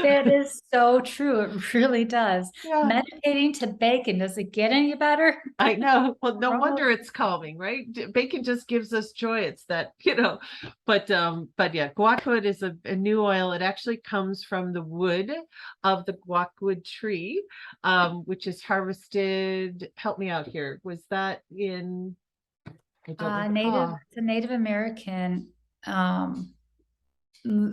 That is so true. It really does. Yeah. Meditating to bacon, does it get any better? I know. Well, no wonder it's calming, right? Bacon just gives us joy. It's that, you know, but yeah, guacwood is a new oil. It actually comes from the wood of the guacwood tree, which is harvested. Help me out here. Was that in It's a Native American,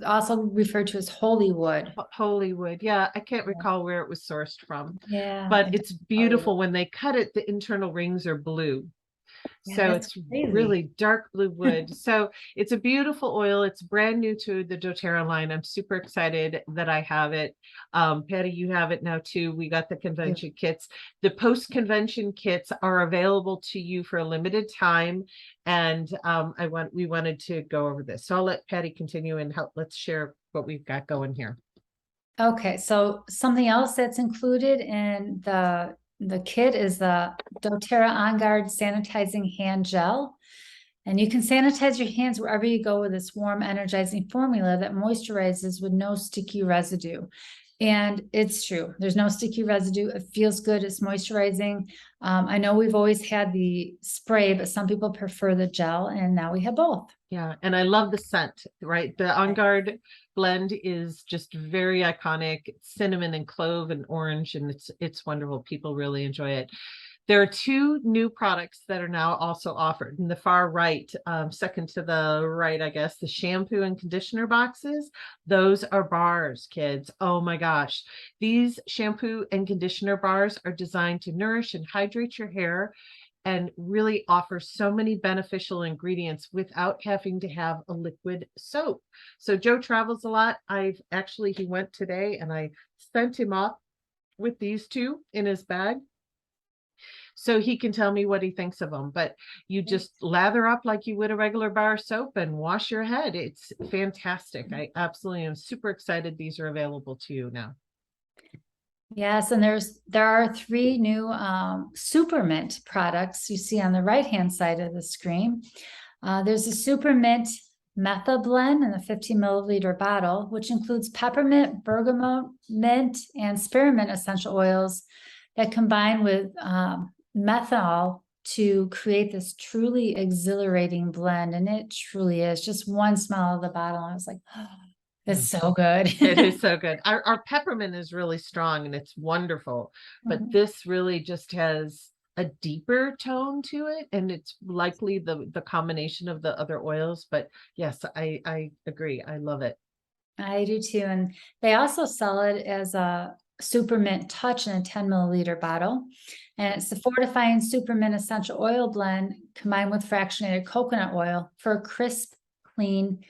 also referred to as holy wood. Holy wood. Yeah, I can't recall where it was sourced from. Yeah. But it's beautiful. When they cut it, the internal rings are blue. Yeah, So that's it's crazy. really dark blue wood. So it's a beautiful oil. It's brand new to the doTERRA line. I'm super excited that I have it. Patty, you have it now too. We got the convention kits. The post-convention kits are available to you for a limited time. And we wanted to go over this. So I'll let Patty continue and let's share what we've got going here. Okay, so something else that's included in the kit is the doTERRA On Guard Sanitizing Hand Gel. And you can sanitize your hands wherever you go with this warm, energizing formula that moisturizes with no sticky residue. And it's true. There's no sticky residue. It feels good. It's moisturizing. I know we've always had the spray, but some people prefer the gel, and now we have both. Yeah, and I love the scent, right? The On Guard blend is just very iconic. It's cinnamon and clove and orange, and it's wonderful. People really enjoy it. There are two new products that are now also offered in the far right, second to the right, I guess, the shampoo and conditioner boxes. Those are bars, kids. Oh my gosh. These shampoo and conditioner bars are designed to nourish and hydrate your hair and really offer so many beneficial ingredients without having to have a liquid soap. So Joe travels a lot. He went today and I sent him off with these two in his bag, so he can tell me what he thinks of them. But you just lather up like you would a regular bar of soap and wash your head. It's fantastic. I absolutely am super excited these are available to you now. Yes, and there are three new Supermint products you see on the right-hand side of the screen. There's a Supermint Metha Blend in a 15 milliliter bottle, which includes peppermint, bergamot, mint, and spearmint essential oils that combine with methanol to create this truly exhilarating blend. And it truly is. Just one smell of the bottle, I was like, oh, it's so good. It is so good. Our peppermint is really strong and it's wonderful, but this really just has a deeper tone to it, and it's likely the combination of the other oils. But yes, I agree. I love it. I do too. And they also sell it as a Supermint Touch in a 10 milliliter bottle. And it's the fortifying Supermint essential oil blend combined with fractionated coconut oil for a crisp, clean,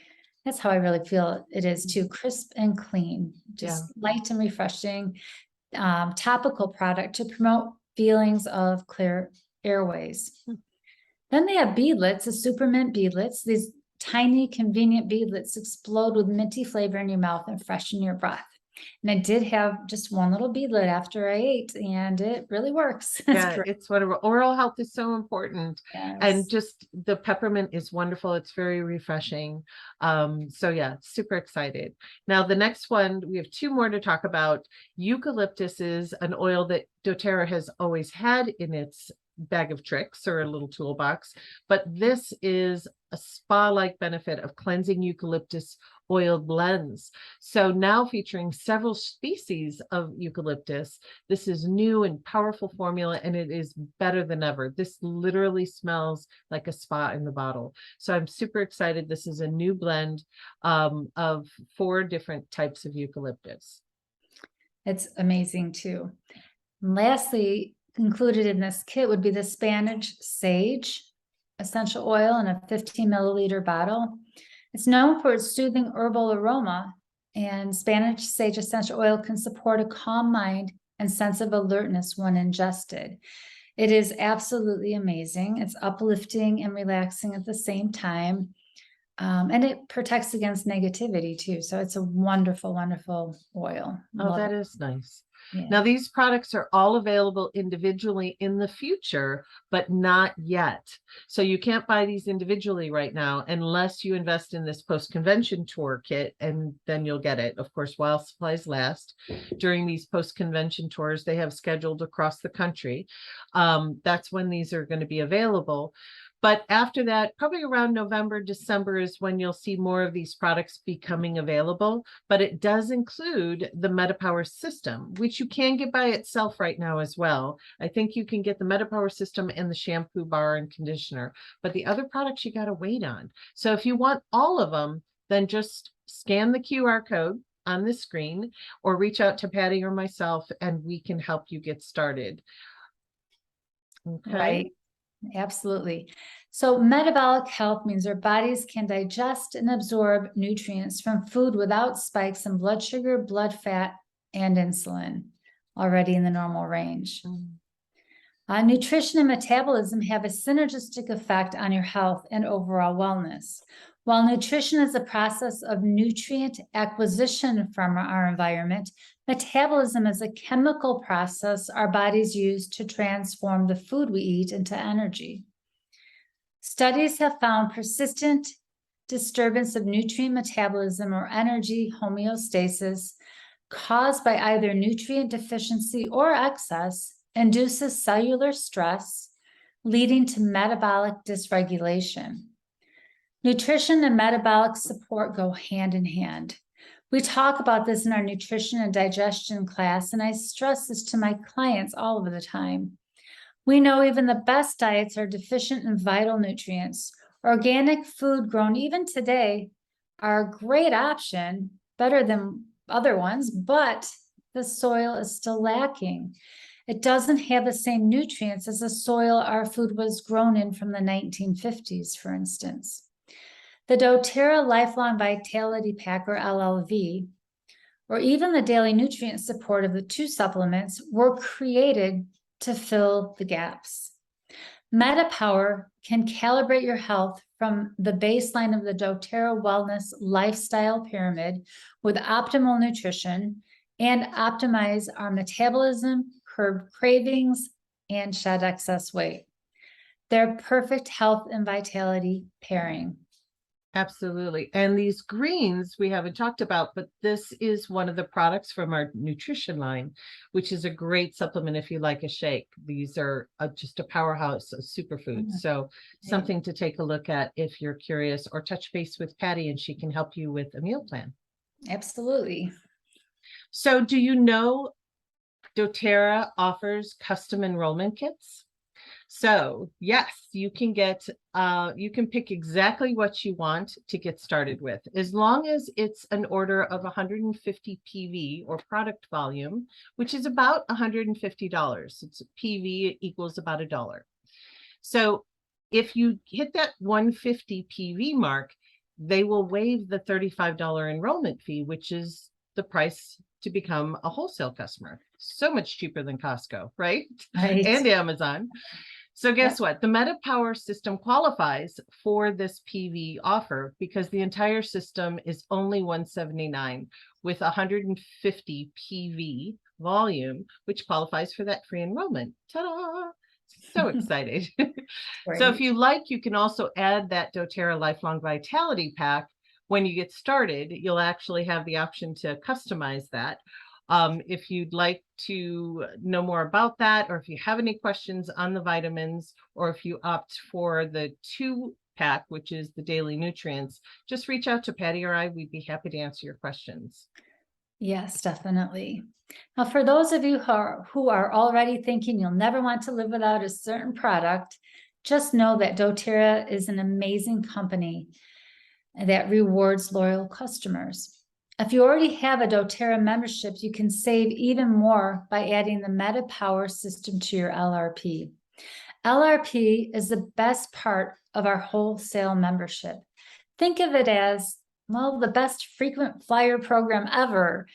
That's how I really feel it is too, crisp and clean, just light and refreshing, topical product to promote feelings of clear airways. Then they have beadlets, the Supermint beadlets. These tiny, convenient beadlets explode with minty flavor in your mouth and freshen your breath. And I did have just one little beadlet after I ate, and it really works. Yeah, it's whatever. Oral health is so important. Yes. And just the peppermint is wonderful. It's very refreshing. So yeah, super excited. Now, the next one, we have two more to talk about. Eucalyptus is an oil that doTERRA has always had in its bag of tricks or a little toolbox, but this is a spa-like benefit of cleansing eucalyptus oil blends. So now featuring several species of eucalyptus, this is new and powerful formula, and it is better than ever. This literally smells like a spa in the bottle. So I'm super excited. This is a new blend of 4 different types of eucalyptus. It's amazing too. And lastly, included in this kit would be the Spanish sage essential oil in a 15 milliliter bottle. It's known for its soothing herbal aroma, and Spanish sage essential oil can support a calm mind and sense of alertness when ingested. It is absolutely amazing. It's uplifting and relaxing at the same time. And it protects against negativity too. So it's a wonderful, wonderful oil. Oh, that is nice. Yeah. Now, these products are all available individually in the future, but not yet. So you can't buy these individually right now unless you invest in this post-convention tour kit, and then you'll get it, of course, while supplies last. During these post-convention tours, they have scheduled across the country. That's when these are going to be available. But after that, probably around November, December is when you'll see more of these products becoming available. But it does include the MetaPWR System, which you can get by itself right now as well. I think you can get the MetaPWR System and the shampoo bar and conditioner, but the other products you got to wait on. So if you want all of them, then just scan the QR code on the screen or reach out to Patty or myself and we can help you get started. Okay. Right. Absolutely. So metabolic health means our bodies can digest and absorb nutrients from food without spikes in blood sugar, blood fat, and insulin, already in the normal range. Nutrition and metabolism have a synergistic effect on your health and overall wellness. While nutrition is a process of nutrient acquisition from our environment, metabolism is a chemical process our bodies use to transform the food we eat into energy. Studies have found persistent disturbance of nutrient metabolism or energy homeostasis caused by either nutrient deficiency or excess induces cellular stress, leading to metabolic dysregulation. Nutrition and metabolic support go hand in hand. We talk about this in our nutrition and digestion class, and I stress this to my clients all of the time. We know even the best diets are deficient in vital nutrients. Organic food grown even today are a great option, better than other ones, but the soil is still lacking. It doesn't have the same nutrients as the soil our food was grown in from the 1950s, for instance. The doTERRA Lifelong Vitality Pack, or LLV, or even the daily nutrient support of the 2 supplements were created to fill the gaps. MetaPWR can calibrate your health from the baseline of the doTERRA Wellness Lifestyle Pyramid with optimal nutrition and optimize our metabolism, curb cravings, and shed excess weight. They're perfect health and vitality pairing. Absolutely. And these greens we haven't talked about, but this is one of the products from our nutrition line, which is a great supplement if you like a shake. These are just a powerhouse of superfoods. So something to take a look at if you're curious, or touch base with Patty and she can help you with a meal plan. Absolutely. So do you know doTERRA offers custom enrollment kits? So yes, you can get, you can pick exactly what you want to get started with, as long as it's an order of 150 PV or product volume, which is about $150. It's PV equals about $1. So if you hit that 150 PV mark, they will waive the $35 enrollment fee, which is the price to become a wholesale customer. So much cheaper than Costco, right? Right. And Amazon. So guess Yep. what? The MetaPWR system qualifies for this PV offer because the entire system is only $179 with 150 PV volume, which qualifies for that free enrollment. Ta-da! So excited. So if Great. you like, you can also add that doTERRA Lifelong Vitality Pack. When you get started, you'll actually have the option to customize that. If you'd like to know more about that, or if you have any questions on the vitamins, or if you opt for the 2-pack, which is the daily nutrients, just reach out to Patty or I. We'd be happy to answer your questions. Yes, definitely. Now, for those of you who are already thinking you'll never want to live without a certain product, just know that doTERRA is an amazing company that rewards loyal customers. If you already have a doTERRA membership, you can save even more by adding the MetaPWR system to your LRP. LRP is the best part of our wholesale membership. Think of it as, well, the best frequent flyer program ever.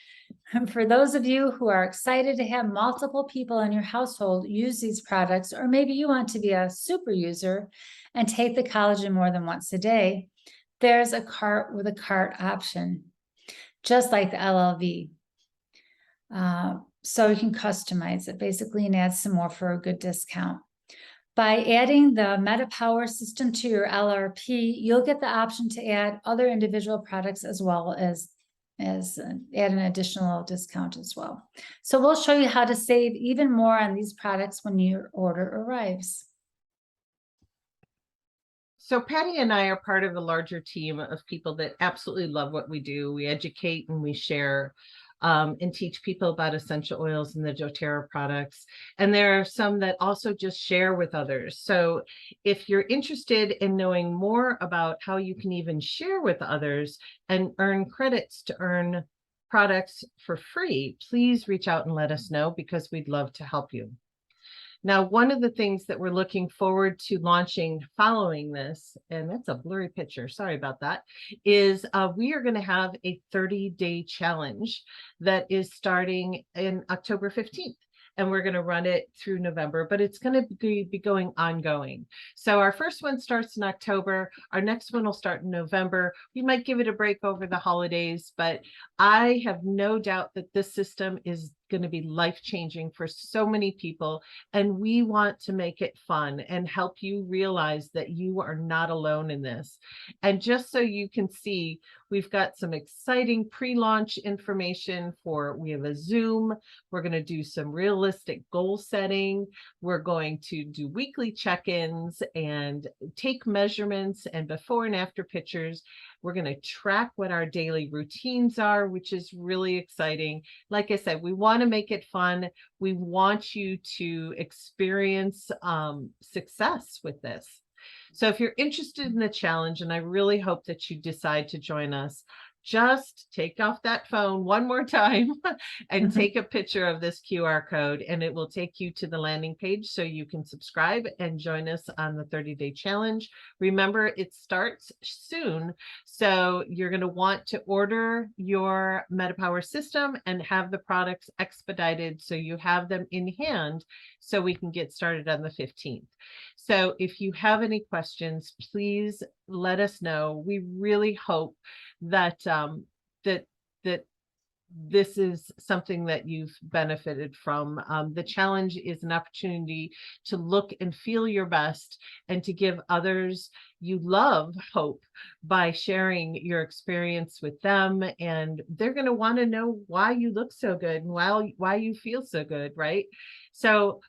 And for those of you who are excited to have multiple people in your household use these products, or maybe you want to be a super user and take the collagen more than once a day, there's a cart with a cart option, just like the LLV. So you can customize it basically and add some more for a good discount. By adding the MetaPWR system to your LRP, you'll get the option to add other individual products as well as add an additional discount as well. So we'll show you how to save even more on these products when your order arrives. So Patty and I are part of a larger team of people that absolutely love what we do. We educate and we share and teach people about essential oils and the doTERRA products. And there are some that also just share with others. So if you're interested in knowing more about how you can even share with others and earn credits to earn products for free, please reach out and let us know, because we'd love to help you. Now, one of the things that we're looking forward to launching following this, and that's a blurry picture, sorry about that, is we are going to have a 30-day challenge that is starting in October 15th. And we're going to run it through November, but it's going to be going ongoing. So our first one starts in October. Our next one will start in November. We might give it a break over the holidays, but I have no doubt that this system is going to be life-changing for so many people, and we want to make it fun and help you realize that you are not alone in this. And just so you can see, we've got some exciting pre-launch information we have a Zoom. We're going to do some realistic goal setting. We're going to do weekly check-ins and take measurements and before and after pictures. We're going to track what our daily routines are, which is really exciting. Like I said, we want to make it fun. We want you to experience success with this. So if you're interested in the challenge, and I really hope that you decide to join us, just take off that phone one more time and take a picture of this QR code, and it will take you to the landing page so you can subscribe and join us on the 30-day challenge. Remember, it starts soon, so you're going to want to order your MetaPWR system and have the products expedited so you have them in hand so we can get started on the 15th. So if you have any questions, please let us know. We really hope that that this is something that you've benefited from. The challenge is an opportunity to look and feel your best and to give others you love hope by sharing your experience with them. And they're going to want to know why you look so good and why you feel so good, right? So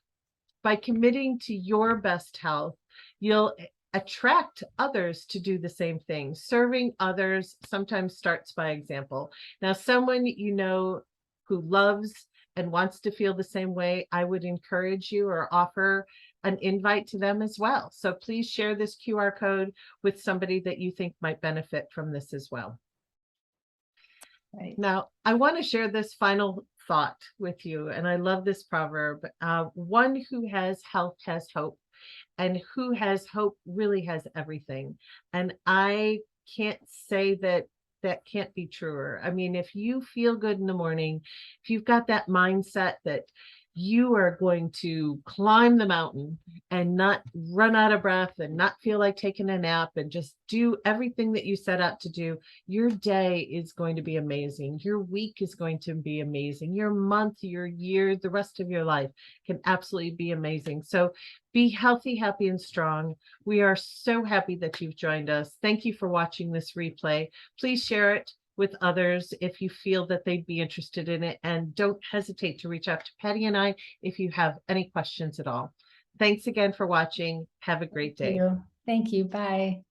by committing to your best health, you'll attract others to do the same thing. Serving others sometimes starts by example. Now, someone you know who loves and wants to feel the same way, I would encourage you or offer an invite to them as well. So please share this QR code with somebody that you think might benefit from this as well. Right. Now, I want to share this final thought with you, and I love this proverb. One who has health has hope, and who has hope really has everything. And I can't say that that can't be truer. I mean, if you feel good in the morning, if you've got that mindset that you are going to climb the mountain and not run out of breath and not feel like taking a nap and just do everything that you set out to do, your day is going to be amazing. Your week is going to be amazing. Your month, your year, the rest of your life can absolutely be amazing. So be healthy, happy, and strong. We are so happy that you've joined us. Thank you for watching this replay. Please share it with others if you feel that they'd be interested in it. And don't hesitate to reach out to Patty and I if you have any questions at all. Thanks again for watching. Have a great day. Thank you. Bye.